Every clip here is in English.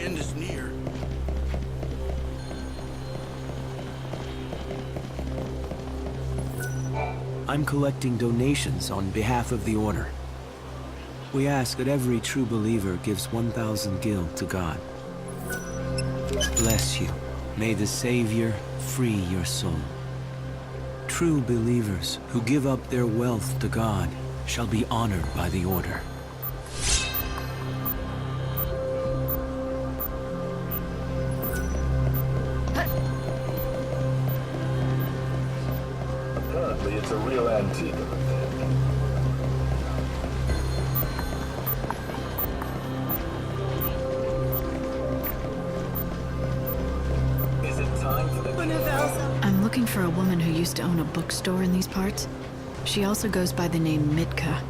end is near. I'm collecting donations on behalf of the Order. We ask that every true believer gives 1,000 gil to God. Bless you. May the Savior free your soul. True believers who give up their wealth to God shall be honored by the Order. Apparently it's a real antique of a thing. Is it time for the... I'm looking for a woman who used to own a bookstore in these parts. She also goes by the name Mitka.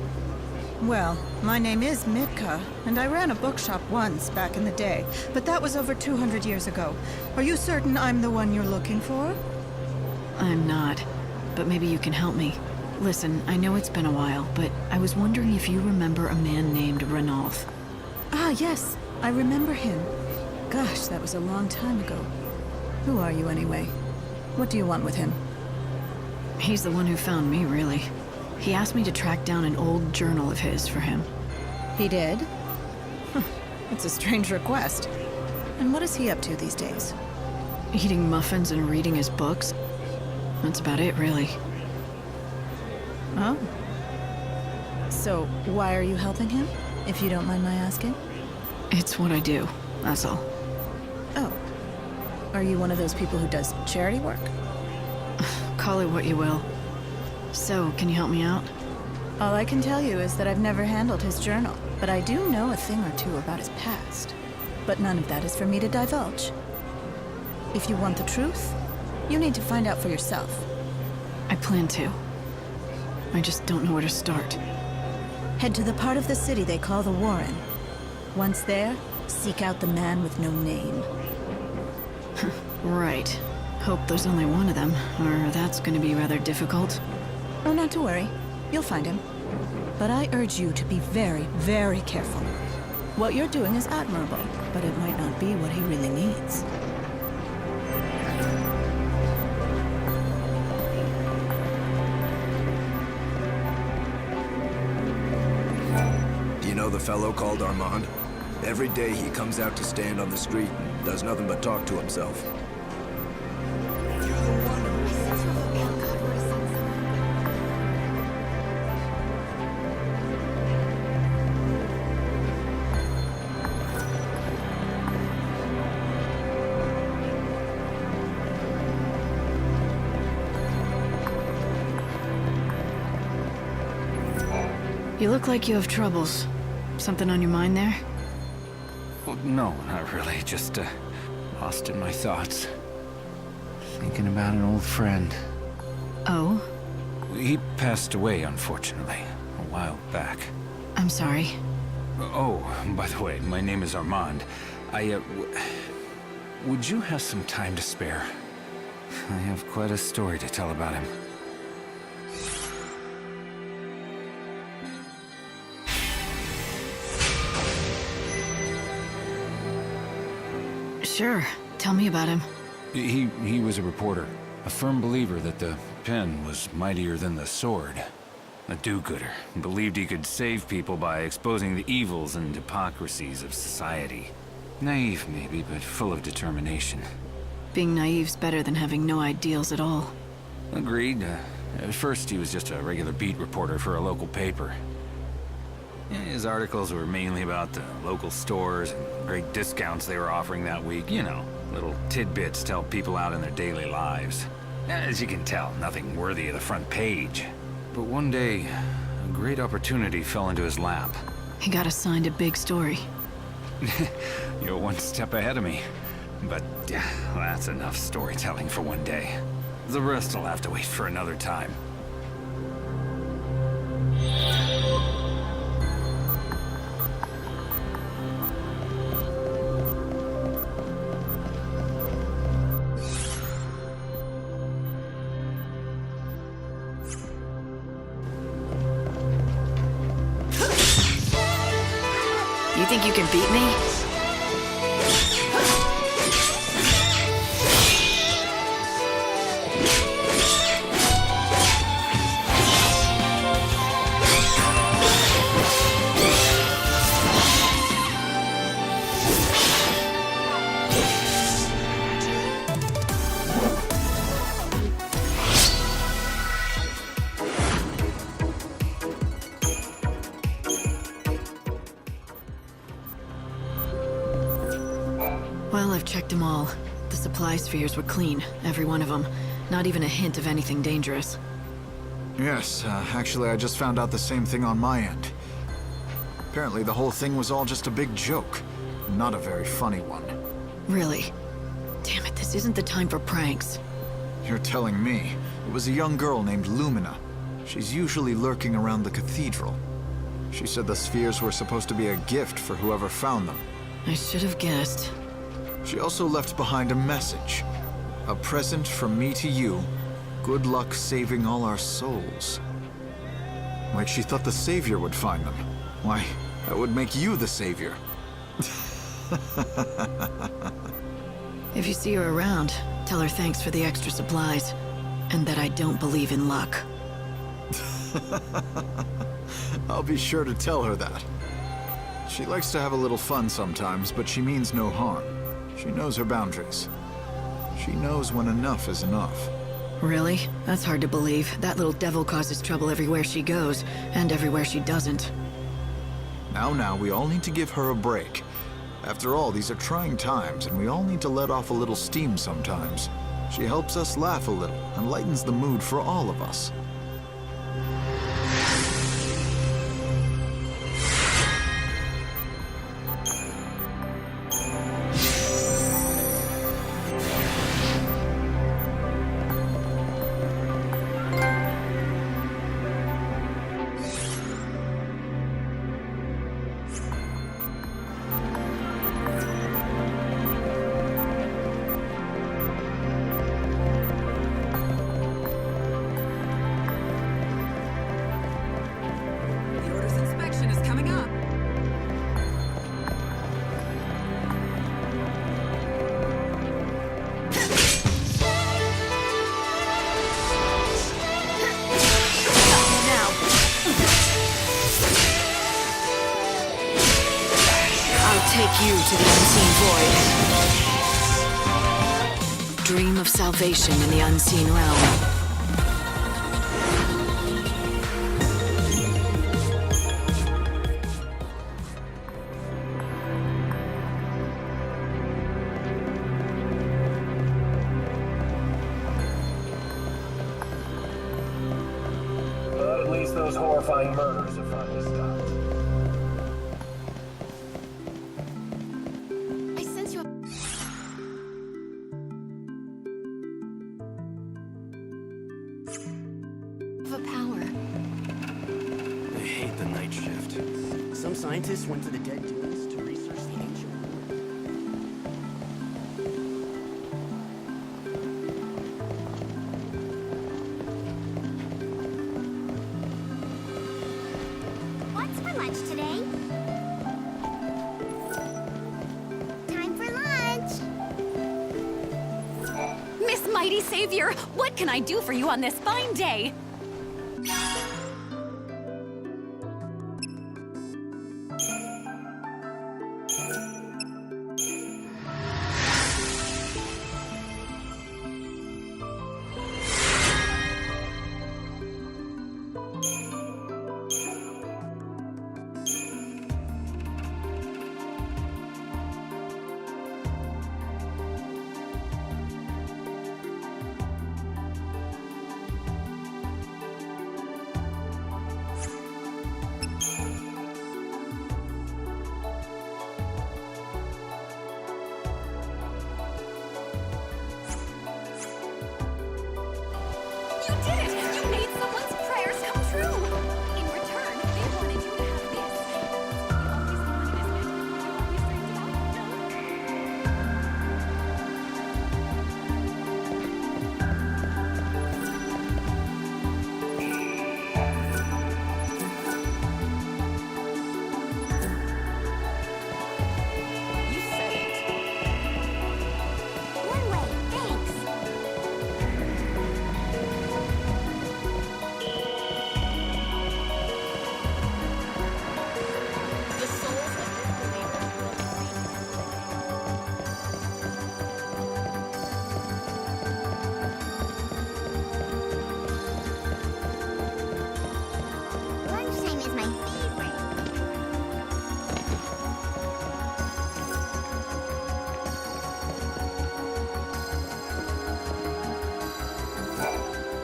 Well, my name is Mitka, and I ran a bookshop once back in the day, but that was over 200 years ago. Are you certain I'm the one you're looking for? I'm not, but maybe you can help me. Listen, I know it's been a while, but I was wondering if you remember a man named Ranulf. Ah, yes, I remember him. Gosh, that was a long time ago. Who are you anyway? What do you want with him? He's the one who found me, really. He asked me to track down an old journal of his for him. He did? Huh, it's a strange request. And what is he up to these days? Eating muffins and reading his books. That's about it, really. Oh. So, why are you helping him, if you don't mind my asking? It's what I do, that's all. Oh. Are you one of those people who does charity work? Call it what you will. So, can you help me out? All I can tell you is that I've never handled his journal, but I do know a thing or two about his past. But none of that is for me to divulge. If you want the truth, you need to find out for yourself. I plan to. I just don't know where to start. Head to the part of the city they call the Warren. Once there, seek out the man with no name. Right. Hope there's only one of them, or that's gonna be rather difficult. Oh, not to worry. You'll find him. But I urge you to be very, very careful. What you're doing is admirable, but it might not be what he really needs. Do you know the fellow called Armand? Every day he comes out to stand on the street and does nothing but talk to himself. You look like you have troubles. Something on your mind there? Well, no, not really. Just, lost in my thoughts. Thinking about an old friend. Oh? He passed away, unfortunately, a while back. I'm sorry. Oh, by the way, my name is Armand. Would you have some time to spare? I have quite a story to tell about him. Sure. Tell me about him. He was a reporter. A firm believer that the pen was mightier than the sword. A do-gooder. Believed he could save people by exposing the evils and hypocrisies of society. Naive, maybe, but full of determination. Being naive's better than having no ideals at all. Agreed. At first, he was just a regular beat reporter for a local paper. His articles were mainly about the local stores and great discounts they were offering that week. You know, little tidbits to help people out in their daily lives. As you can tell, nothing worthy of the front page. But one day, a great opportunity fell into his lap. He got assigned a big story. You're one step ahead of me. But that's enough storytelling for one day. The rest will have to wait for another time. You think you can beat me? Well, I've checked them all. The supply spheres were clean, every one of them. Not even a hint of anything dangerous. Yes, actually I just found out the same thing on my end. Apparently the whole thing was all just a big joke. Not a very funny one. Really? Damn it, this isn't the time for pranks. You're telling me. It was a young girl named Lumina. She's usually lurking around the cathedral. She said the spheres were supposed to be a gift for whoever found them. I should have guessed. She also left behind a message. A present from me to you. Good luck saving all our souls. Like she thought the Savior would find them. Why, that would make you the Savior. If you see her around, tell her thanks for the extra supplies. And that I don't believe in luck. I'll be sure to tell her that. She likes to have a little fun sometimes, but she means no harm. She knows her boundaries. She knows when enough is enough. Really? That's hard to believe. That little devil causes trouble everywhere she goes, and everywhere she doesn't. Now, we all need to give her a break. After all, these are trying times, and we all need to let off a little steam sometimes. She helps us laugh a little, and lightens the mood for all of us. Take you to the unseen void. Dream of salvation in the unseen realm. But at least those horrifying murders have finally stopped. Some scientists went to the Dead Dunes to research the ancient ruins. What's for lunch today? Time for lunch! Miss Mighty Savior, what can I do for you on this fine day?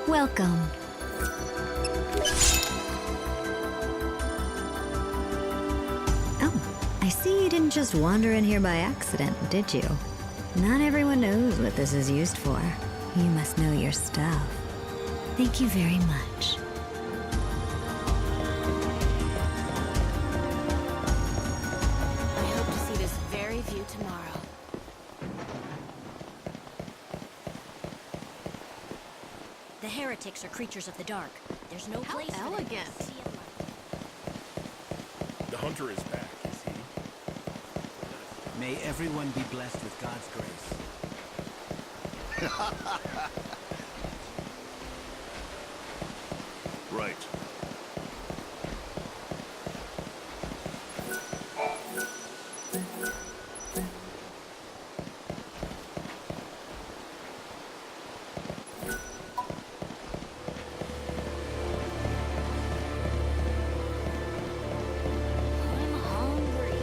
Welcome. Oh, I see you didn't just wander in here by accident, did you? Not everyone knows what this is used for. You must know your stuff. Thank you very much. I hope to see this very view tomorrow. The heretics are creatures of the dark. There's no place for them to see it. The hunter is back, is he? May everyone be blessed with God's grace. Right. I'm hungry.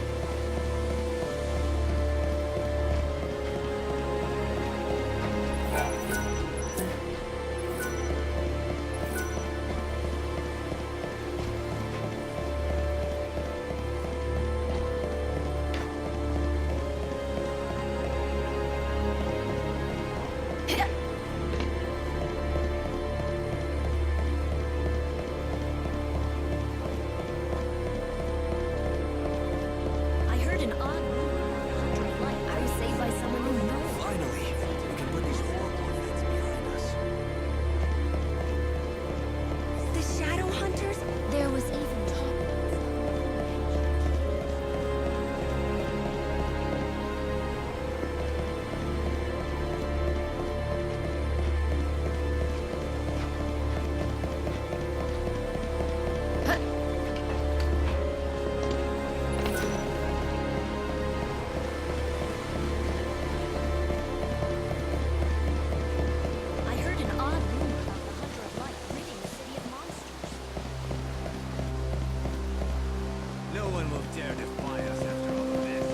I heard an odd rumor. I was saved by someone who knows. Finally, we can put these horrible events behind us. The Shadow Hunters? There was even talk. I heard an odd rumor about the Hunter of Light ridding the city of monsters. No one will dare defy us after all of this.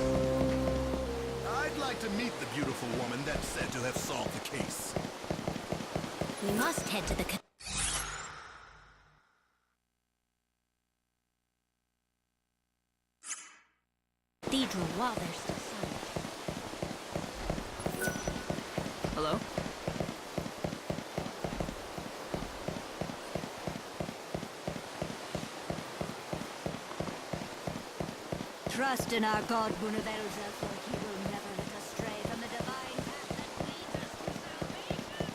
I'd like to meet the beautiful woman that's said to have solved the case. We must head to the cathedral while there's still sunlight. Hello? Trust in our God, Bunavelza, for he will never let us stray from the divine path that leads us to salvation.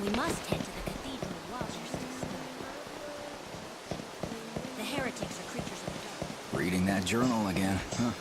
We must head to the cathedral while there's still sunlight. The heretics are creatures of the dark. Reading that journal again, huh?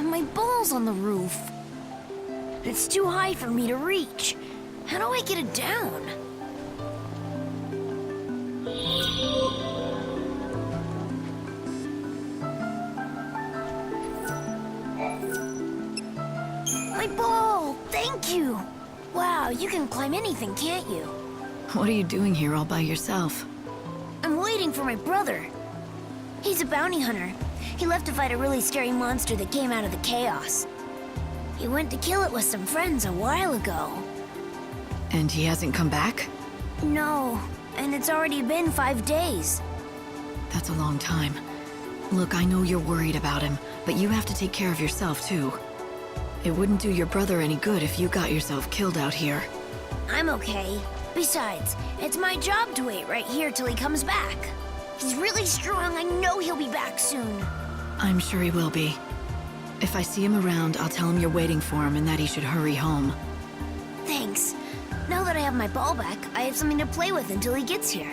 My ball's on the roof. It's too high for me to reach. How do I get it down? My ball! Thank you! Wow, you can climb anything, can't you? What are you doing here all by yourself? I'm waiting for my brother. He's a bounty hunter. He left to fight a really scary monster that came out of the chaos. He went to kill it with some friends a while ago. And he hasn't come back? No, and it's already been 5 days. That's a long time. Look, I know you're worried about him, but you have to take care of yourself, too. It wouldn't do your brother any good if you got yourself killed out here. I'm okay. Besides, it's my job to wait right here till he comes back. He's really strong. I know he'll be back soon. I'm sure he will be. If I see him around, I'll tell him you're waiting for him and that he should hurry home. Thanks. Now that I have my ball back, I have something to play with until he gets here.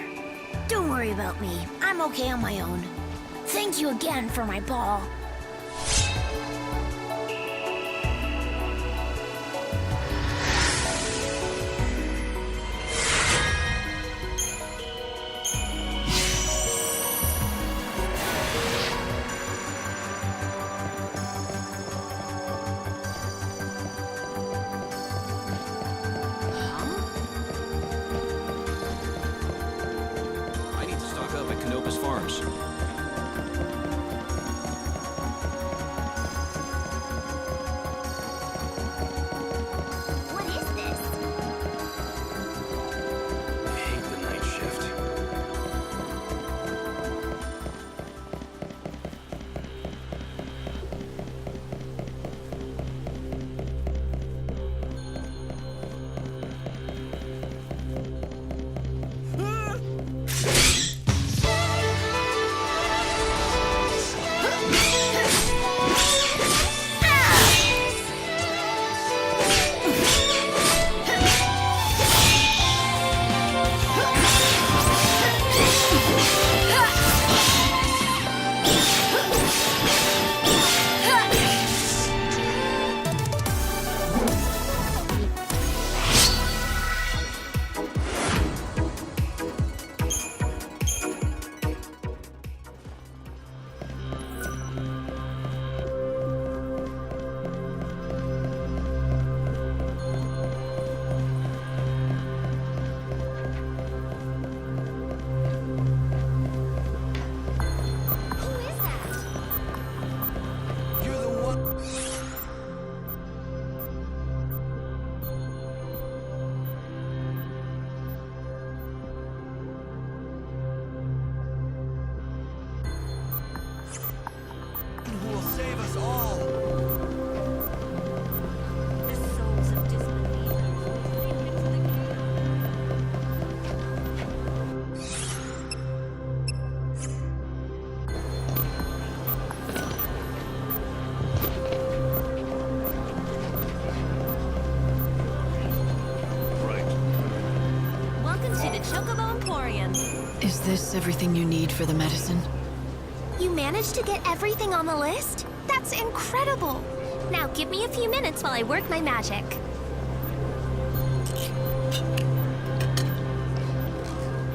Don't worry about me. I'm okay on my own. Thank you again for my ball. Is this everything you need for the medicine? You managed to get everything on the list? That's incredible! Now give me a few minutes while I work my magic.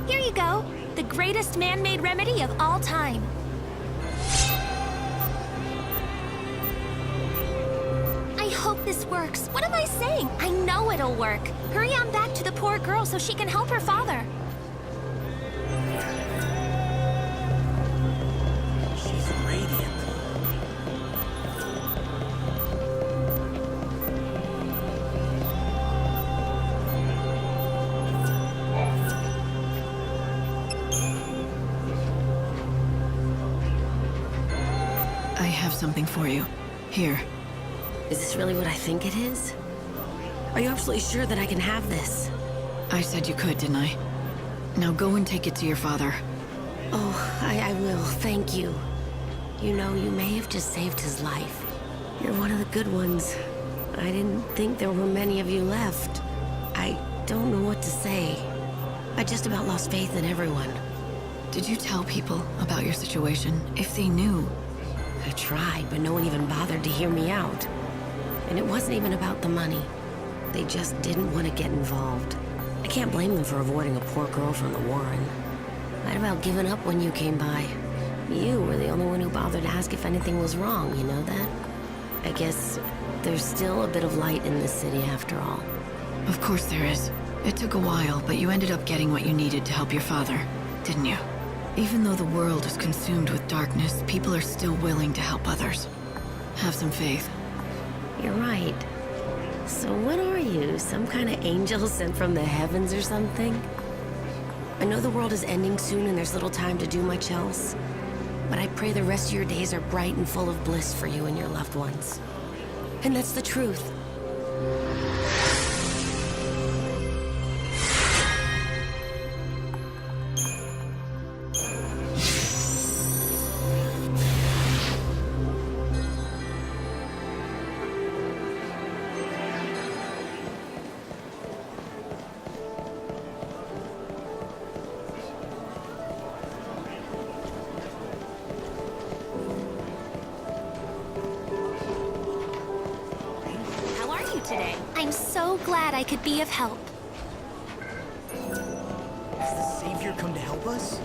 Here you go. The greatest man-made remedy of all time. I hope this works. What am I saying? I know it'll work. Hurry on back to the poor girl so she can help her father. She's radiant. I have something for you. Here. Is this really what I think it is? Are you absolutely sure that I can have this? I said you could, didn't I? Now go and take it to your father. Oh, I will. Thank you. You know, you may have just saved his life. You're one of the good ones. I didn't think there were many of you left. I don't know what to say. I just about lost faith in everyone. Did you tell people about your situation, if they knew? I tried, but no one even bothered to hear me out. And it wasn't even about the money. They just didn't want to get involved. I can't blame them for avoiding a poor girl from the Warren. I'd about given up when you came by. You were the only one who bothered to ask if anything was wrong, you know that? I guess there's still a bit of light in this city after all. Of course there is. It took a while, but you ended up getting what you needed to help your father, didn't you? Even though the world is consumed with darkness, people are still willing to help others. Have some faith. You're right. So what are you? Some kind of angel sent from the heavens or something? I know the world is ending soon and there's little time to do much else. But I pray the rest of your days are bright and full of bliss for you and your loved ones. And that's the truth. today. I'm so glad I could be of help. Has the Savior come to help us?